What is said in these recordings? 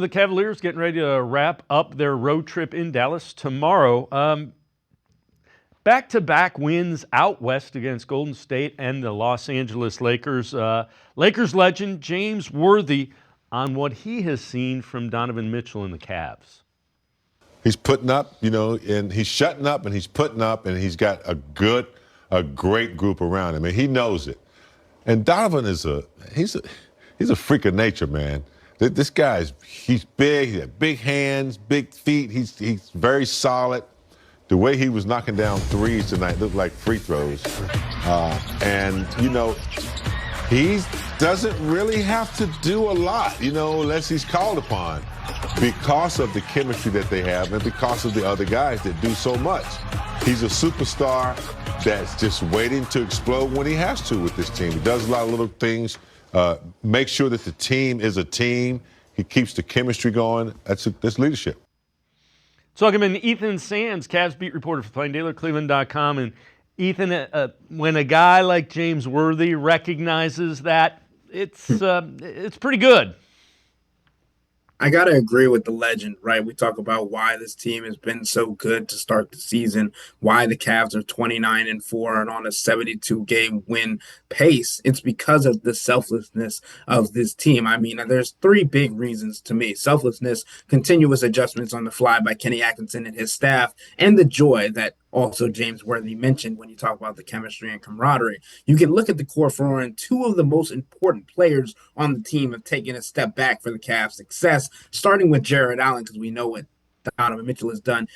The Cavaliers getting ready to wrap up their road trip in Dallas tomorrow. Back-to-back wins out west against Golden State and the Los Angeles Lakers. Lakers legend James Worthy on what he has seen from Donovan Mitchell and the Cavs. He's putting up, and he's shutting up and he's putting up, and he's got a great group around him, and he knows it. And Donovan he's a freak of nature, man. This he's big, he has big hands, big feet. He's very solid. The way he was knocking down threes tonight looked like free throws. He doesn't really have to do a lot, unless he's called upon, because of the chemistry that they have and because of the other guys that do so much. He's a superstar that's just waiting to explode when he has to with this team. He does a lot of little things, make sure that the team is a team. He keeps the chemistry going. That's leadership. Talking about Ethan Sands, Cavs beat reporter for Plain Dealer, cleveland.com. And Ethan, when a guy like James Worthy recognizes that, it's pretty good. I got to agree with the legend, right? We talk about why this team has been so good to start the season, why the Cavs are 29-4 and on a 72-game win pace. It's because of the selflessness of this team. I mean, there's three big reasons to me: selflessness, continuous adjustments on the fly by Kenny Atkinson and his staff, and the joy that also James Worthy mentioned when you talk about the chemistry and camaraderie. You can look at the core four, and two of the most important players on the team have taken a step back for the Cavs' success, starting with Jared Allen, because we know what Donovan Mitchell has done.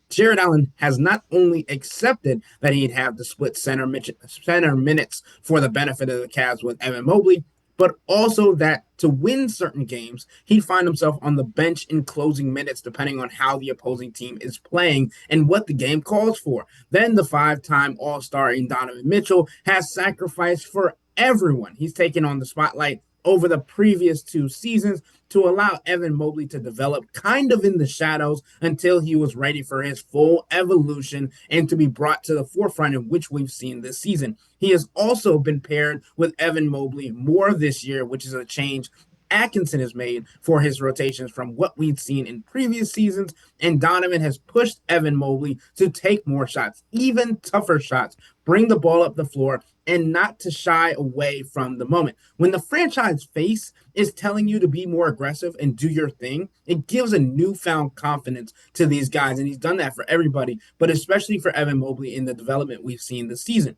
Jared Allen has not only accepted that he'd have the split center minutes for the benefit of the Cavs with Evan Mobley, but also that to win certain games, he'd find himself on the bench in closing minutes, depending on how the opposing team is playing and what the game calls for. Then the five-time All-Star in Donovan Mitchell has sacrificed for everyone. He's taken on the spotlight over the previous two seasons to allow Evan Mobley to develop kind of in the shadows until he was ready for his full evolution and to be brought to the forefront, in which we've seen this season. He has also been paired with Evan Mobley more this year, which is a change Atkinson has made for his rotations from what we'd seen in previous seasons, and Donovan has pushed Evan Mobley to take more shots, even tougher shots, bring the ball up the floor, and not to shy away from the moment. When the franchise face is telling you to be more aggressive and do your thing, it gives a newfound confidence to these guys, and he's done that for everybody, but especially for Evan Mobley in the development we've seen this season.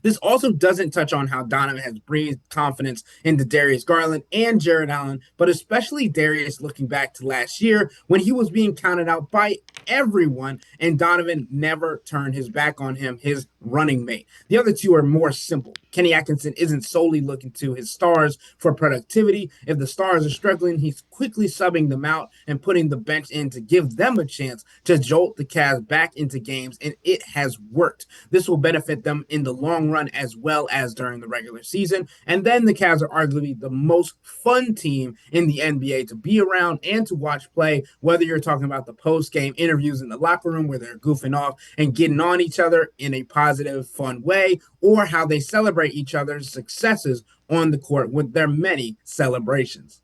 This also doesn't touch on how Donovan has breathed confidence into Darius Garland and Jared Allen, but especially Darius looking back to last year when he was being counted out by everyone, and Donovan never turned his back on him, his running mate. The other two are more simple. Kenny Atkinson isn't solely looking to his stars for productivity. If the stars are struggling, he's quickly subbing them out and putting the bench in to give them a chance to jolt the Cavs back into games, and it has worked. This will benefit them in the long run as well as during the regular season. And then the Cavs are arguably the most fun team in the NBA to be around and to watch play, whether you're talking about the post-game interviews in the locker room where they're goofing off and getting on each other in a positive, fun way, or how they celebrate each other's successes on the court with their many celebrations.